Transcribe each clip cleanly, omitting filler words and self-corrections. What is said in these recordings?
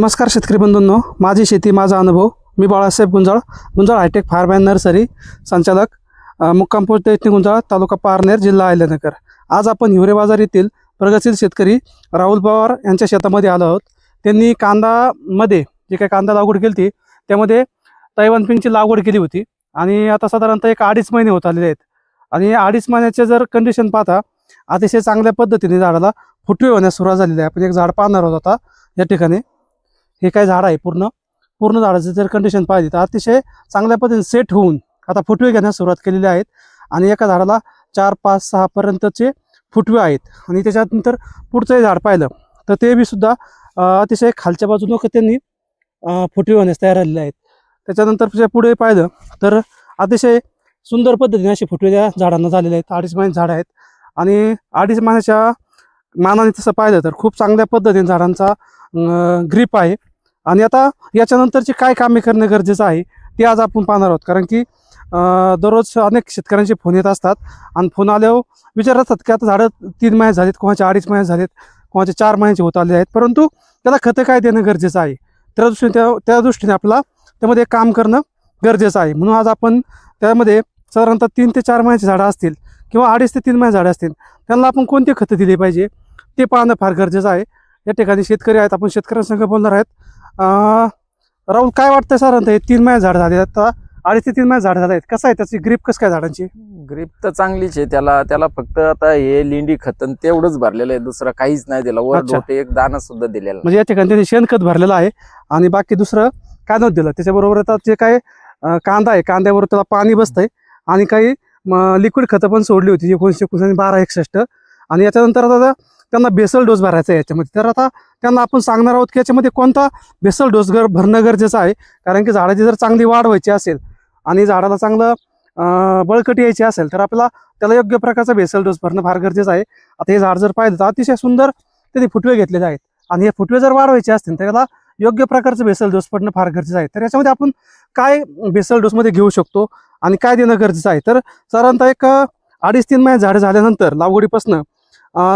नमस्कार शेतकरी बंधूंनो, माझी शेती माझा अनुभव. मी Balasaheb Gunjal, Gunjal hitech farm and nursery संचालक, मुक्काम पोस्ट दैठणी गुंजाळ, तालुका पारनेर, जिल्हा अहिल्यानगर. आज आपण हिवरे बाजार येथील प्रगतशील शेतकरी राहुल पवार यांच्या शेतामध्ये आलो आहोत. त्यांनी कांदामध्ये जे काही कांदा लागवड केली होती त्यामध्ये तैवान पिंकची लागवड केली होती आणि आता साधारणतः 1-2.5 महिने होत आलेले आहेत. आणि 2.5 महिन्याचे जर कंडिशन पाहता अतिशय चांगल्या पद्धतीने झाडाला फुटवे होण्यास सुरुवात झालेली आहे. आपण एक झाड पाहणार आहोत आता या ठिकाणी. हे काय झाड आहे, पूर्ण झाडाची जर कंडिशन पाहिली तर अतिशय चांगल्या पद्धतीने सेट होऊन आता फुटवे घेण्यास सुरुवात केलेली आहेत. आणि एका झाडाला 4, 5, 6 पर्यंतचे फुटवे आहेत. आणि त्याच्यानंतर पुढचंही झाड पाहिलं तर ते बी सुद्धा अतिशय खालच्या बाजूनं त्यांनी फुटवे होण्यास तयार झालेले आहेत. त्याच्यानंतर पुढे पाहिलं तर अतिशय सुंदर पद्धतीने असे फुटवे त्या झाडांना झालेले आहेत. 2.5 महिन्याचे झाड आहेत आणि 2.5 महिन्याच्या मानाने तसं पाहिलं तर खूप चांगल्या पद्धतीने झाडांचा ग्रीप आहे. आणि आता याच्यानंतरची काय कामे करणे गरजेचं आहे ते आज आपण पाहणार आहोत. कारण की दररोज अनेक शेतकऱ्यांचे फोन येत असतात आणि फोन आल्यावर विचारत असतात की आता झाडं 3 महिने झालेत, कोणाचे 2.5 महिने झालेत, कोणाचे 4 महिन्याचे होत आले आहेत, परंतु त्याला खतं काय देणं गरजेचं आहे. त्या दृष्टीने आपल्याला त्यामध्ये काम करणं गरजेचं आहे. म्हणून आज आपण त्यामध्ये साधारणतः 3 ते 4 महिन्याची झाडं असतील किंवा 2.5 ते 3 महिन्याची झाडं असतील त्यांना आपण कोणते खतं दिले पाहिजे ते पाहणं फार गरजेचं आहे. या ठिकाणी शेतकरी आहेत, आपण शेतकऱ्यांसंग बोलणार आहेत. राहुल, काय वाटतं साधारणतः हे 3 महिने झाड झाले, आता 2.5 ते 3 महिने झाड झाले आहेत, कसं आहे त्याची ग्रीप, कसं काय झाडांची ग्रीप? तर चांगलीच आहे. त्याला फक्त आता हे लिंडी खतन तेवढंच भरलेलं आहे, दुसरं काहीच नाही दिलं. वर डोटे एक दाना सुद्धा दिलेला म्हणजे या ठिकाणी त्यांनी शेणखत भरलेलं आहे आणि बाकी दुसरं काय नव्हतं दिलं. त्याच्याबरोबर आता जे काय कांदा आहे, कांद्याबरोबर त्याला पाणी बसतंय आणि काही लिक्विड खतं पण सोडली होती 19 आणि 1261. आणि याच्यानंतर आता त्यांना बेसल डोस भरायचा आहे याच्यामध्ये. तर आता त्यांना आपण सांगणार आहोत की याच्यामध्ये कोणता बेसल डोस भरणं गरजेचं आहे. कारण की झाडाची जर चांगली वाढ व्हायची असेल आणि झाडाला चांगलं बळकटी यायची असेल तर आपल्याला त्याला योग्य प्रकारचा बेसल डोस भरणं फार गरजेचं आहे. आता हे झाड जर पाहिलं तर अतिशय सुंदर त्यांनी फुटवे घेतलेले आहेत आणि हे फुटवे जर वाढवायचे असतील तर त्याला योग्य प्रकारचं बेसल डोस पडणं फार गरजेचं आहे. तर याच्यामध्ये आपण काय बेसल डोसमध्ये घेऊ शकतो आणि काय देणं गरजेचं आहे. तर साधारणतः 2.5-3 महिने झाडं झाल्यानंतर लागवडीपासून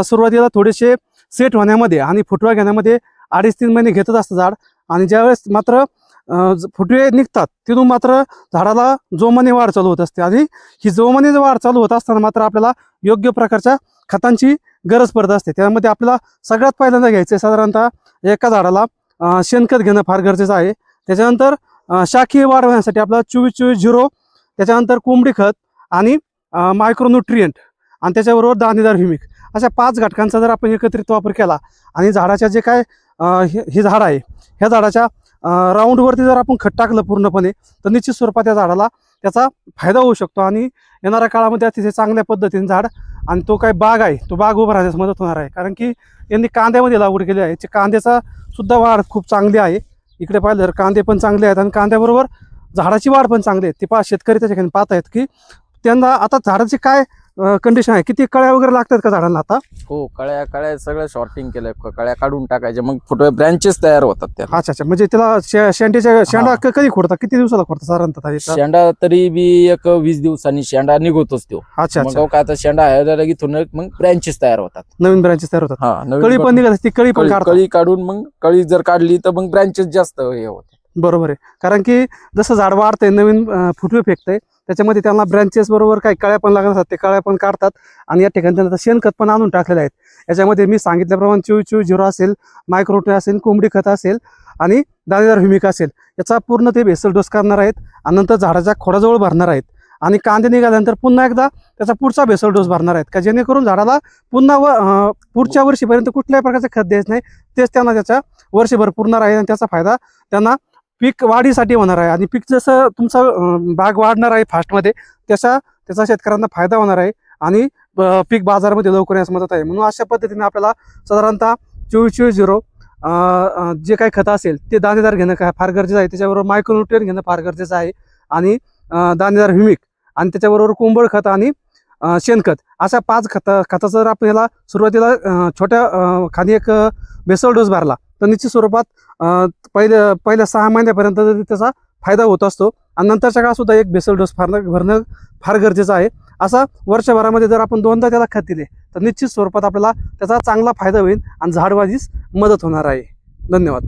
सुरुवातीला थोडेसे सेट होण्यामध्ये आणि फुटवा घेण्यामध्ये 2.5-3 महिने घेतच असतं झाड. आणि ज्यावेळेस मात्र फुटवे निघतात तिथून मात्र झाडाला जोमाने वाढ चालू होत असते. आणि ही जोमाने वाढ चालू होत असताना मात्र आपल्याला योग्य प्रकारच्या खतांची गरज पडत असते. त्यामध्ये आपल्याला सगळ्यात पहिल्यांदा घ्यायचं आहे साधारणतः एका झाडाला शेणखत घेणं फार गरजेचं आहे. त्याच्यानंतर शाखीय वाढ होण्यासाठी आपल्याला 24-24-0, त्याच्यानंतर कोंबडी खत आणि मायक्रोन्यूट्रिएंट आणि त्याच्याबरोबर दाणेदार ह्युमिक, अशा 5 घटकांचा जर आपण एकत्रित वापर केला आणि झाडाच्या जे काय हे झाड आहे ह्या झाडाच्या राऊंडवरती जर आपण खत टाकलं पूर्णपणे तर निश्चित स्वरूपात त्या झाडाला त्याचा फायदा होऊ शकतो. आणि येणाऱ्या काळामध्ये अतिशय चांगल्या पद्धतीने झाड आणि तो काय बाग आहे तो बाग उभा राहण्यास मदत होणार आहे. कारण की यांनी कांद्यामध्ये लागवड केली आहे, कांद्याचा सुद्धा वाढ खूप चांगली आहे. इकडे पाहिलं तर कांदे पण चांगले आहेत आणि कांद्याबरोबर झाडाची वाढ पण चांगली आहे. ते शेतकरी त्या ठिकाणी पाहत आहेत की त्यांना आता झाडाची काय कंडिशन आहे, किती कळ्या वगैरे लागतात का झाडांना आता? हो, कळ्या सगळं शॉर्टिंग केलंय, कळ्या काढून टाकायच्या, मग फुटवे ब्रँचेस तयार होतात त्या. अच्छा, म्हणजे त्याला शेंडा कधी खोडतात, किती दिवसाला खोडतात साधारणतः? शेंडा तरी बी 20 दिवसांनी शेंडा निघतोच तो. अच्छा, मग काय आता शेंडा आहे इथून मग ब्रँचेस तयार होतात, नवीन ब्रँचेस तयार होतात. कळी पण निघत असते, कळी काढून मग कळी जर काढली तर मग ब्रँचेस जास्त हे होतात. बरोबर आहे. कारण की जसं झाड वाढतंय, नवीन फुटवे फेकतंय, त्याच्यामध्ये त्यांना ब्रँचेस बरोबर काही कळ्या पण लागत असतात, ते कळ्या पण काढतात. आणि या ठिकाणी त्यांना शेणखत पण आणून टाकलेले आहेत. याच्यामध्ये मी सांगितल्याप्रमाणे 24-24-0 असेल, मायक्रोन्यूट्रिएंट असेल, कोंबडी खत असेल आणि दाणेदार ह्युमिक असेल, याचा पूर्ण ते बेसल डोस करणार आहेत. आणि नंतर झाडाच्या खोडाजवळ भरणार आहेत. आणि कांदे निघाल्यानंतर पुन्हा एकदा त्याचा पुढचा बेसल डोस भरणार आहेत, का जेणेकरून झाडाला पुन्हा पुढच्या वर्षीपर्यंत कुठल्याही प्रकारचं खत द्यायचं नाही, तेच त्यांना त्याचा वर्षभर पुरणार आहे. आणि त्याचा फायदा त्यांना पीक वाढीसाठी होणार आहे. आणि पीक जसं तुमचा बाग वाढणार आहे फास्टमध्ये त्याचा शेतकऱ्यांना फायदा होणार आहे आणि पीक बाजारामध्ये लवकर येण्यास मदत आहे. म्हणून अशा पद्धतीने आपल्याला साधारणतः 24-24-0 जे काही खतं असेल ते दाणेदार घेणं काय फार गरजेचं आहे. त्याच्याबरोबर मायक्रोन्यूट्रिएंट घेणं फार गरजेचं आहे आणि दाणेदार ह्युमिक आणि त्याच्याबरोबर कोंबड खत आणि शेणखत, अशा 5 खताचा जर आपण याला सुरुवातीला छोट्या खाली एक बेसल डोस भरला तर निश्चित स्वरूपात पहिल्या 6 महिन्यापर्यंत त्याचा फायदा होत असतो. आणि नंतरच्या काळात सुद्धा एक बेसल डोस भरणं फार गरजेचं आहे. असा वर्षभरामध्ये जर आपण 2दा त्याला खत दिले तर निश्चित स्वरूपात आपल्याला त्याचा चांगला फायदा होईल आणि झाड वाढीस मदत होणार आहे. धन्यवाद.